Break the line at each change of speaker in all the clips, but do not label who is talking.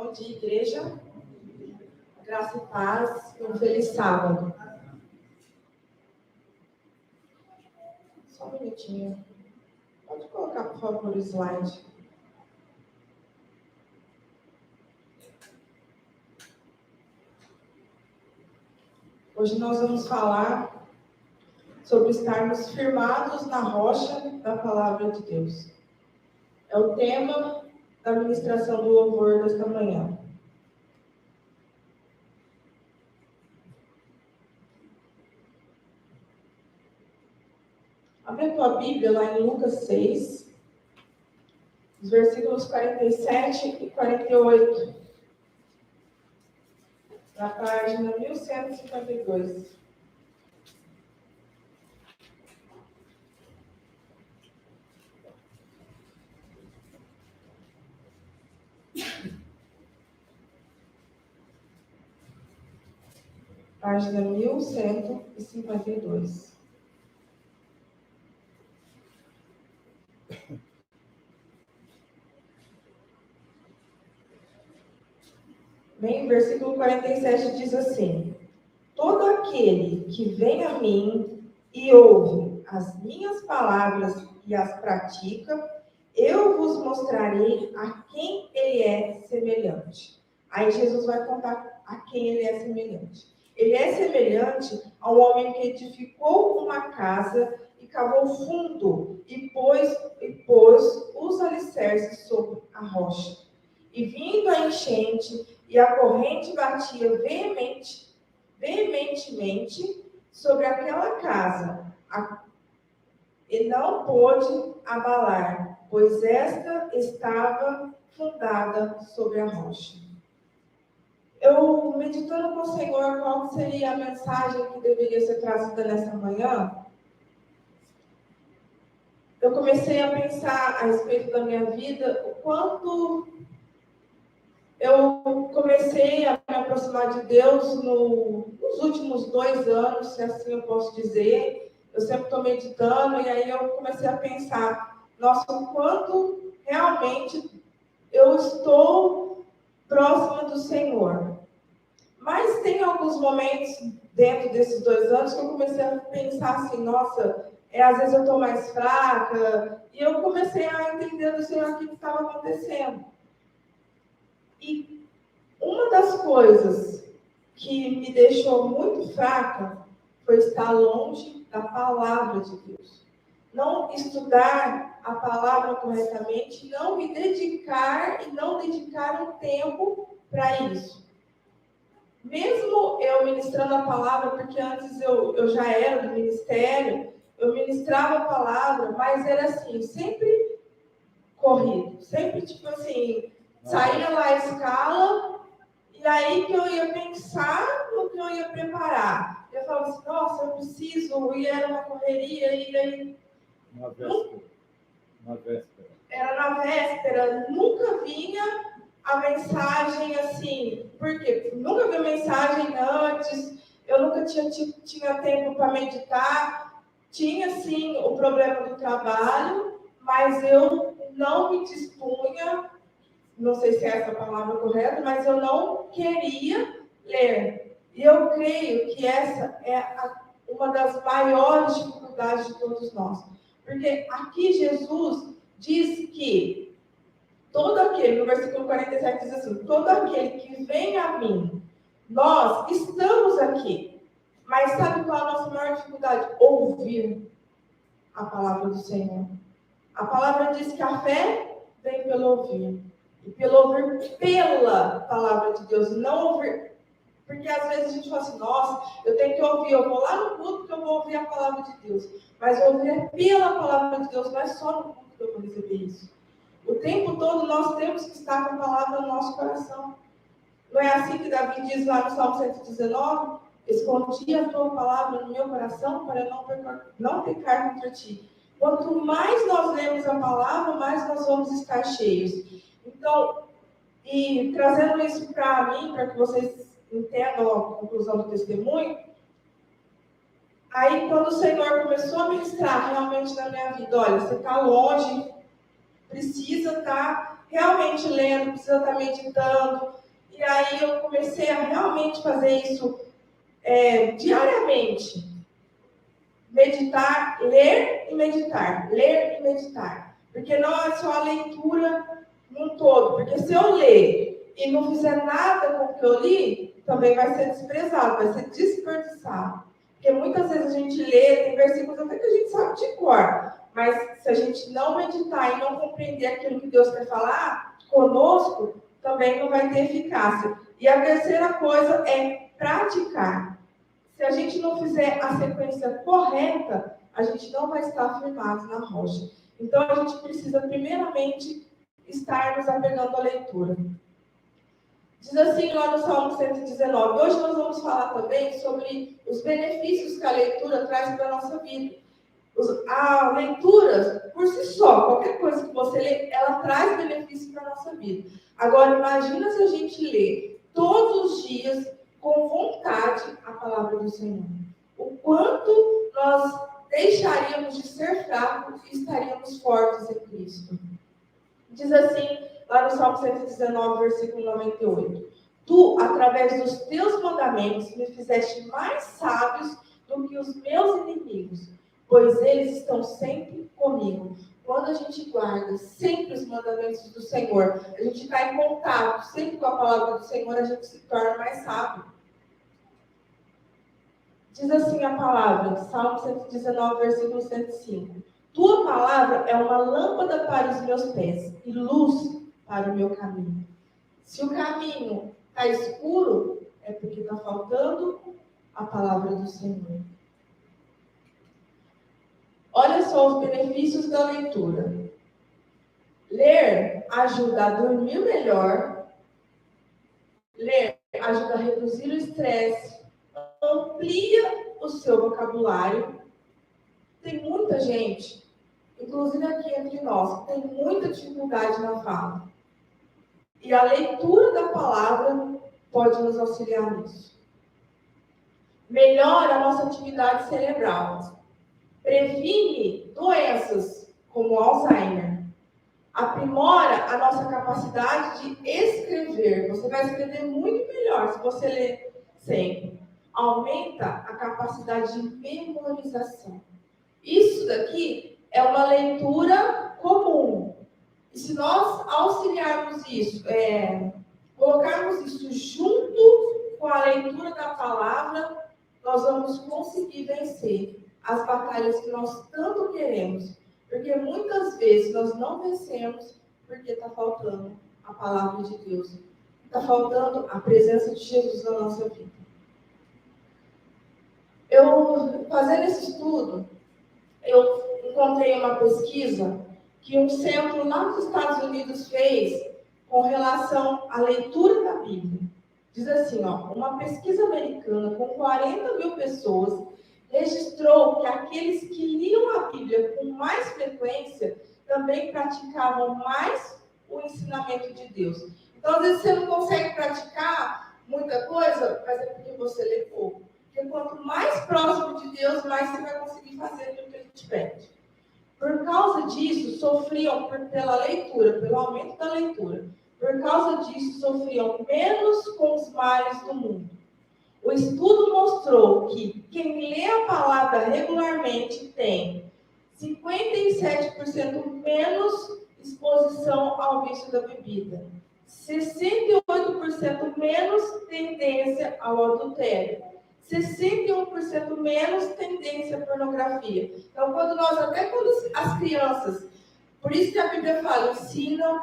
Bom dia, igreja. Graça e paz e um feliz sábado. Só um minutinho. Pode colocar, por favor, o slide. Hoje nós vamos falar sobre estarmos firmados na rocha da palavra de Deus. É o tema da ministração do louvor desta manhã. Abre a tua Bíblia lá em Lucas 6, os versículos 47 e 48. Na página 1152. Página 1152. Bem, versículo 47 diz assim: todo aquele que vem a mim e ouve as minhas palavras e as pratica, eu vos mostrarei a quem ele é semelhante. Aí Jesus vai contar a quem ele é semelhante. Ele é semelhante a um homem que edificou uma casa e cavou fundo e pôs os alicerces sobre a rocha. E vindo a enchente e a corrente batia veementemente sobre aquela casa, e não pôde abalar, pois esta estava fundada sobre a rocha. Eu, meditando com o Senhor qual seria a mensagem que deveria ser trazida nessa manhã, eu comecei a pensar a respeito da minha vida, o quanto eu comecei a me aproximar de Deus nos últimos 2 anos, se assim eu posso dizer. Eu sempre estou meditando e aí eu comecei a pensar, nossa, o quanto realmente eu estou próxima do Senhor. Mas tem alguns momentos dentro desses 2 anos que eu comecei a pensar assim, nossa, às vezes eu estou mais fraca, e eu comecei a entender do Senhor o que estava acontecendo. E uma das coisas que me deixou muito fraca foi estar longe da palavra de Deus. Não estudar a palavra corretamente, não me dedicar e não dedicar um tempo para isso. Mesmo eu ministrando a palavra, porque antes eu já era do ministério, eu ministrava a palavra, mas era assim, sempre corrido, sempre tipo assim, saía lá a escala, e aí que eu ia pensar no que eu ia preparar. Eu falava assim, nossa, eu preciso, e era uma correria, e aí... Na véspera. Era na véspera, nunca vinha a mensagem assim, por quê? Nunca vi a mensagem antes, eu nunca tinha tempo para meditar, tinha sim o problema do trabalho, mas eu não me dispunha, não sei se é essa a palavra correta, mas eu não queria ler. E eu creio que essa é uma das maiores dificuldades de todos nós. Porque aqui Jesus diz que todo aquele, no versículo 47 diz assim, todo aquele que vem a mim, nós estamos aqui. Mas sabe qual é a nossa maior dificuldade? Ouvir a palavra do Senhor. A palavra diz que a fé vem pelo ouvir. E pelo ouvir pela palavra de Deus, não ouvir. Porque às vezes a gente fala assim, nossa, eu tenho que ouvir, eu vou lá no culto que eu vou ouvir a palavra de Deus. Mas ouvir é pela palavra de Deus, não é só no culto que eu vou receber isso. O tempo todo nós temos que estar com a palavra no nosso coração. Não é assim que Davi diz lá no Salmo 119? Escondi a tua palavra no meu coração para não pecar contra ti. Quanto mais nós lemos a palavra, mais nós vamos estar cheios. Então, e trazendo isso para mim, para que vocês entendam a conclusão do testemunho, aí quando o Senhor começou a ministrar realmente na minha vida, olha, você está longe, precisa estar realmente lendo, precisa estar meditando. E aí eu comecei a realmente fazer isso diariamente. Meditar, ler e meditar. Ler e meditar. Porque não é só a leitura num todo. Porque se eu ler e não fizer nada com o que eu li, também vai ser desprezado, vai ser desperdiçado. Porque muitas vezes a gente lê, tem versículos até que a gente sabe de cor. Mas se a gente não meditar e não compreender aquilo que Deus quer falar conosco, também não vai ter eficácia. E a terceira coisa é praticar. Se a gente não fizer a sequência correta, a gente não vai estar firmado na rocha. Então, a gente precisa, primeiramente, estar nos apegando à leitura. Diz assim lá no Salmo 119. Hoje nós vamos falar também sobre os benefícios que a leitura traz para a nossa vida. A leitura, por si só, qualquer coisa que você lê, ela traz benefícios para a nossa vida. Agora, imagina se a gente lê todos os dias, com vontade, a palavra do Senhor. O quanto nós deixaríamos de ser fracos e estaríamos fortes em Cristo. Diz assim, lá no Salmo 119, versículo 98. Tu, através dos teus mandamentos, me fizeste mais sábios do que os meus inimigos, pois eles estão sempre comigo. Quando a gente guarda sempre os mandamentos do Senhor, a gente está em contato sempre com a palavra do Senhor, a gente se torna mais sábio. Diz assim a palavra, Salmo 119, versículo 105. Tua palavra é uma lâmpada para os meus pés e luz para o meu caminho. Se o caminho está escuro, é porque está faltando a palavra do Senhor. Olha só os benefícios da leitura. Ler ajuda a dormir melhor. Ler ajuda a reduzir o estresse. Amplia o seu vocabulário. Tem muita gente, inclusive aqui entre nós, tem muita dificuldade na fala. E a leitura da palavra pode nos auxiliar nisso. Melhora a nossa atividade cerebral. Previne doenças como Alzheimer. Aprimora a nossa capacidade de escrever. Você vai escrever muito melhor se você ler sempre. Aumenta a capacidade de memorização. Isso daqui é uma leitura comum. E se nós auxiliarmos isso, colocarmos isso junto com a leitura da palavra, nós vamos conseguir vencer as batalhas que nós tanto queremos. Porque muitas vezes nós não vencemos porque está faltando a palavra de Deus. Está faltando a presença de Jesus na nossa vida. Eu, fazendo esse estudo, eu encontrei uma pesquisa que um centro lá nos Estados Unidos fez com relação à leitura da Bíblia. Diz assim, uma pesquisa americana com 40 mil pessoas registrou que aqueles que liam a Bíblia com mais frequência também praticavam mais o ensinamento de Deus. Então, às vezes você não consegue praticar muita coisa, mas é porque você lê pouco. Porque quanto mais próximo de Deus, mais você vai conseguir fazer aquilo que Ele te pede. Por causa disso, sofriam pela leitura, pelo aumento da leitura. Por causa disso, sofriam menos com os males do mundo. O estudo mostrou que quem lê a palavra regularmente tem 57% menos exposição ao vício da bebida, 68% menos tendência ao adultério, 61% menos tendência à pornografia. Então, quando as crianças, por isso que a Bíblia fala, ensina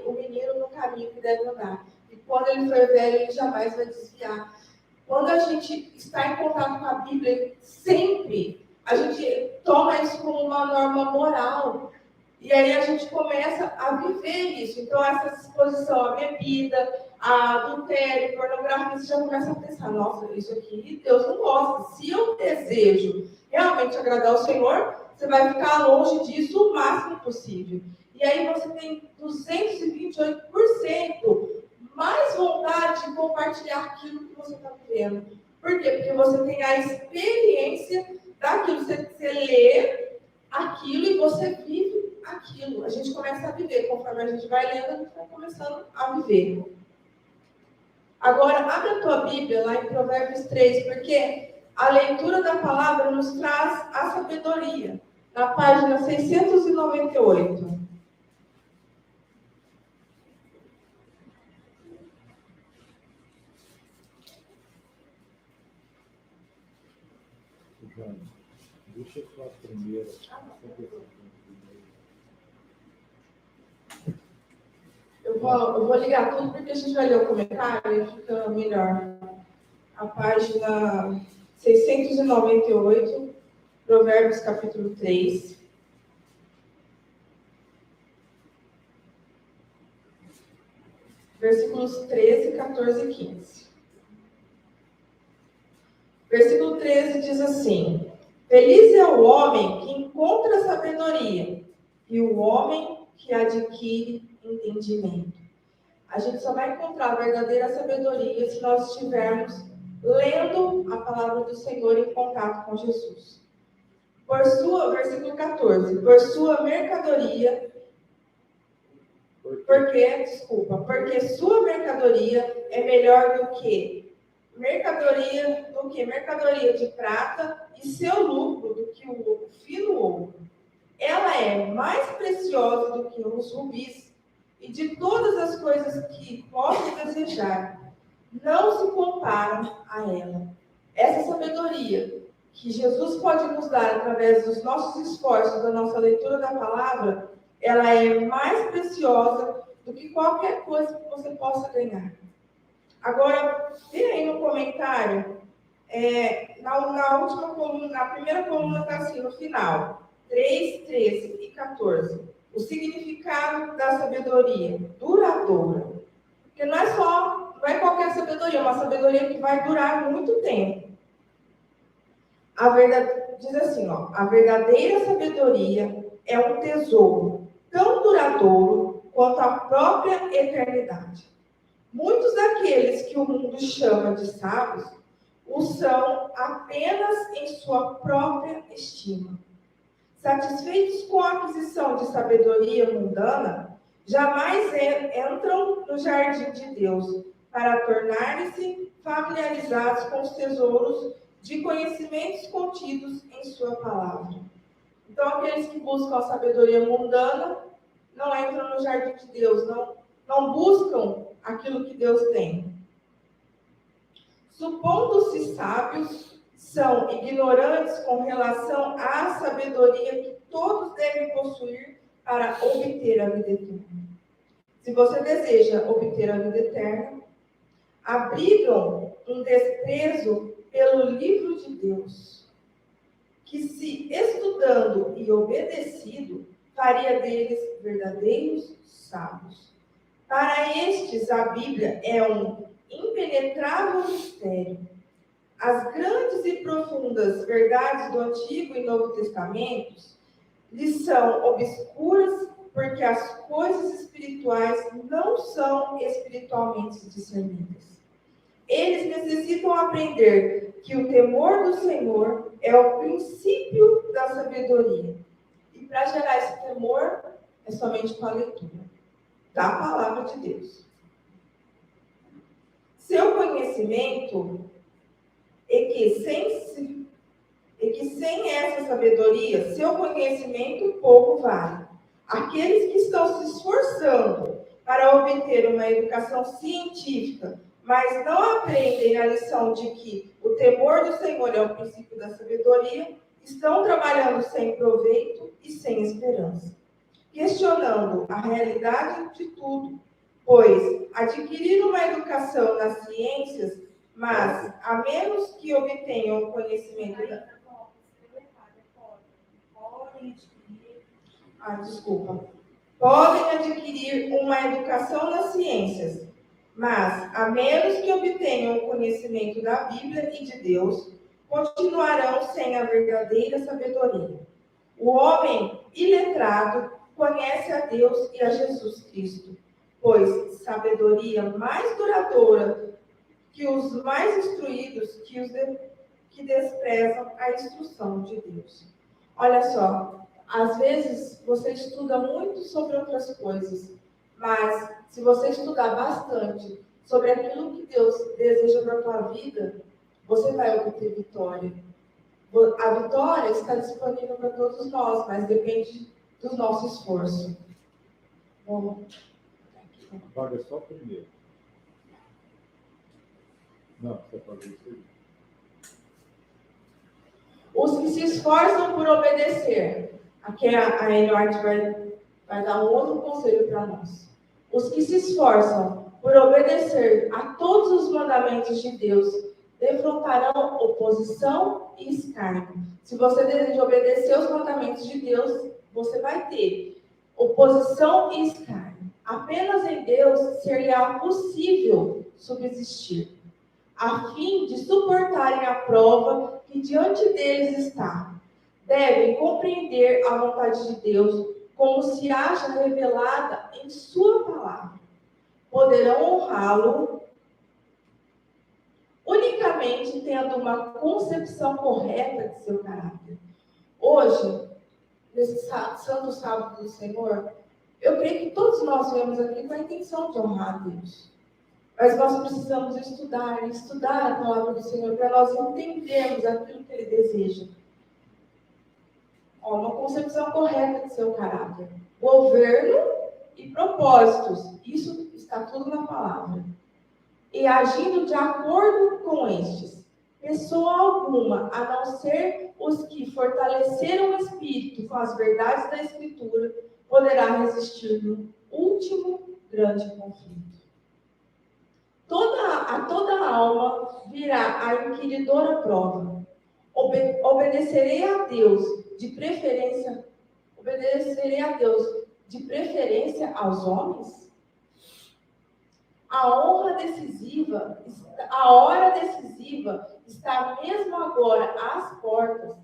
o menino no caminho que deve andar. E quando ele for velho, ele jamais vai desviar. Quando a gente está em contato com a Bíblia, sempre a gente toma isso como uma norma moral. E aí a gente começa a viver isso. Então, essa exposição à bebida, a adultério, pornografia, você já começa a pensar, nossa, isso aqui Deus não gosta. Se eu desejo realmente agradar o Senhor, você vai ficar longe disso o máximo possível. E aí você tem 228% mais vontade de compartilhar aquilo que você está vivendo. Por quê? Porque você tem a experiência daquilo. Você lê aquilo e você vive aquilo. A gente começa a viver. Conforme a gente vai lendo, a gente vai começando a viver. Agora, abre a tua Bíblia lá em Provérbios 3, porque a leitura da palavra nos traz a sabedoria. Na página 698.
Deixa eu só a primeira.
Eu vou ligar tudo porque a gente vai ler o comentário e fica melhor. A página 698, Provérbios capítulo 3. Versículos 13, 14 e 15. Versículo 13 diz assim: Feliz é o homem que encontra sabedoria e o homem que adquire entendimento. A gente só vai encontrar a verdadeira sabedoria se nós estivermos lendo a palavra do Senhor em contato com Jesus. Versículo 14, por sua mercadoria, porque sua mercadoria é melhor do que mercadoria de prata e seu lucro do que o fino ouro. Ela é mais preciosa do que os rubis e de todas as coisas que posso desejar, não se comparam a ela. Essa sabedoria que Jesus pode nos dar através dos nossos esforços, da nossa leitura da palavra, ela é mais preciosa do que qualquer coisa que você possa ganhar. Agora, vê aí no comentário, na última coluna, na primeira coluna está assim, no final, 3, 13 e 14. O significado da sabedoria duradoura. Porque não é qualquer sabedoria, é uma sabedoria que vai durar muito tempo. Diz assim, a verdadeira sabedoria é um tesouro tão duradouro quanto a própria eternidade. Muitos daqueles que o mundo chama de sábios o são apenas em sua própria estima. Satisfeitos com a aquisição de sabedoria mundana, jamais entram no jardim de Deus para tornarem-se familiarizados com os tesouros de conhecimentos contidos em sua palavra. Então, aqueles que buscam a sabedoria mundana não entram no jardim de Deus, não buscam aquilo que Deus tem. Supondo-se sábios, são ignorantes com relação à sabedoria que todos devem possuir para obter a vida eterna. Se você deseja obter a vida eterna, abrigam um desprezo pelo livro de Deus, que se estudando e obedecido, faria deles verdadeiros sábios. Para estes, a Bíblia é um impenetrável mistério. As grandes e profundas verdades do Antigo e Novo Testamentos lhes são obscuras porque as coisas espirituais não são espiritualmente discernidas. Eles necessitam aprender que o temor do Senhor é o princípio da sabedoria. E para gerar esse temor, é somente com a leitura da palavra de Deus. Seu conhecimento é que sem essa sabedoria, seu conhecimento pouco vale. Aqueles que estão se esforçando para obter uma educação científica, mas não aprendem a lição de que o temor do Senhor é o princípio da sabedoria, estão trabalhando sem proveito e sem esperança, questionando a realidade de tudo, pois adquirir uma educação nas ciências, mas a menos que obtenham o conhecimento podem adquirir uma educação nas ciências, mas a menos que obtenham o conhecimento da Bíblia e de Deus, continuarão sem a verdadeira sabedoria. O homem iletrado conhece a Deus e a Jesus Cristo, pois sabedoria mais duradoura que os mais instruídos, que desprezam a instrução de Deus. Olha só, Às vezes, você estuda muito sobre outras coisas, mas se você estudar bastante sobre aquilo que Deus deseja para a tua vida, você vai obter vitória. A vitória está disponível para todos nós, mas depende do nosso esforço. Bom,
Apaga só o primeiro. Não, você apagou isso aí.
Os que se esforçam por obedecer. Aqui a Ellen White vai dar um outro conselho para nós. Os que se esforçam por obedecer a todos os mandamentos de Deus defrontarão oposição e escárnio. Se você deseja obedecer os mandamentos de Deus, você vai ter oposição e escárnio. Apenas em Deus seria possível subsistir, a fim de suportarem a prova que diante deles está. Devem compreender a vontade de Deus como se acha revelada em sua palavra. Poderão honrá-lo unicamente tendo uma concepção correta de seu caráter. Hoje, nesse santo sábado do Senhor, eu creio que todos nós viemos aqui com a intenção de honrar a Deus. Mas nós precisamos estudar a palavra do Senhor para nós entendermos aquilo que Ele deseja. Uma concepção correta de seu caráter. Governo e propósitos. Isso está tudo na palavra. E agindo de acordo com estes. Pessoa alguma, a não ser os que fortaleceram o espírito com as verdades da Escritura, poderá resistir no último grande conflito. Toda alma virá a inquiridora prova. Obedecerei a Deus de preferência aos homens? A hora decisiva está mesmo agora às portas.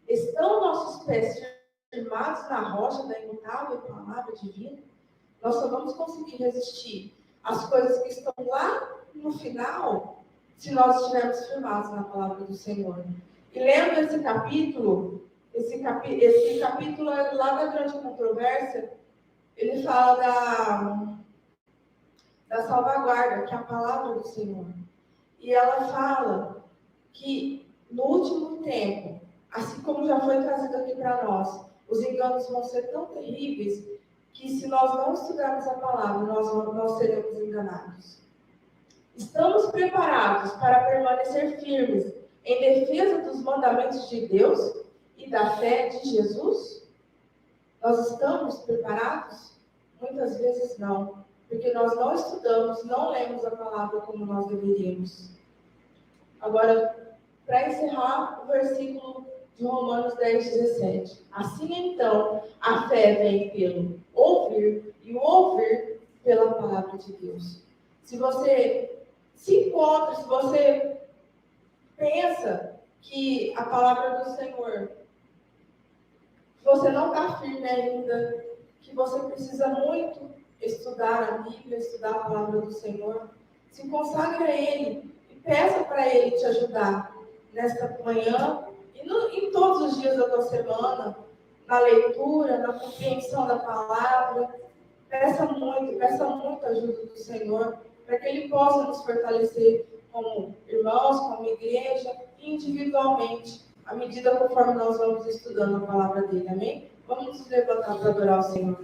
Estão nossos pés firmados na rocha da imutável palavra divina? Nós só vamos conseguir resistir às coisas que estão lá no final, se nós estivermos firmados na palavra do Senhor. E lembra esse capítulo é lá da grande controvérsia, ele fala da salvaguarda, que é a palavra do Senhor. E ela fala que no último tempo, assim como já foi trazido aqui para nós, os enganos vão ser tão terríveis que se nós não estudarmos a palavra, nós seremos enganados. Estamos preparados para permanecer firmes em defesa dos mandamentos de Deus e da fé de Jesus? Nós estamos preparados? Muitas vezes não, porque nós não estudamos, não lemos a palavra como nós deveríamos. Agora, para encerrar, o versículo de Romanos 10:17. Assim então, a fé vem pelo ouvir, e o ouvir pela palavra de Deus. Se você se encontra, se você pensa que a palavra do Senhor, que você não está firme ainda, que você precisa muito estudar a Bíblia, estudar a palavra do Senhor, se consagre a Ele e peça para Ele te ajudar nesta manhã e em todos os dias da tua semana, na leitura, na compreensão da palavra. Peça muito a ajuda do Senhor, para que Ele possa nos fortalecer como irmãos, como igreja, individualmente, à medida conforme nós vamos estudando a palavra dele. Amém? Vamos nos levantar para adorar o Senhor.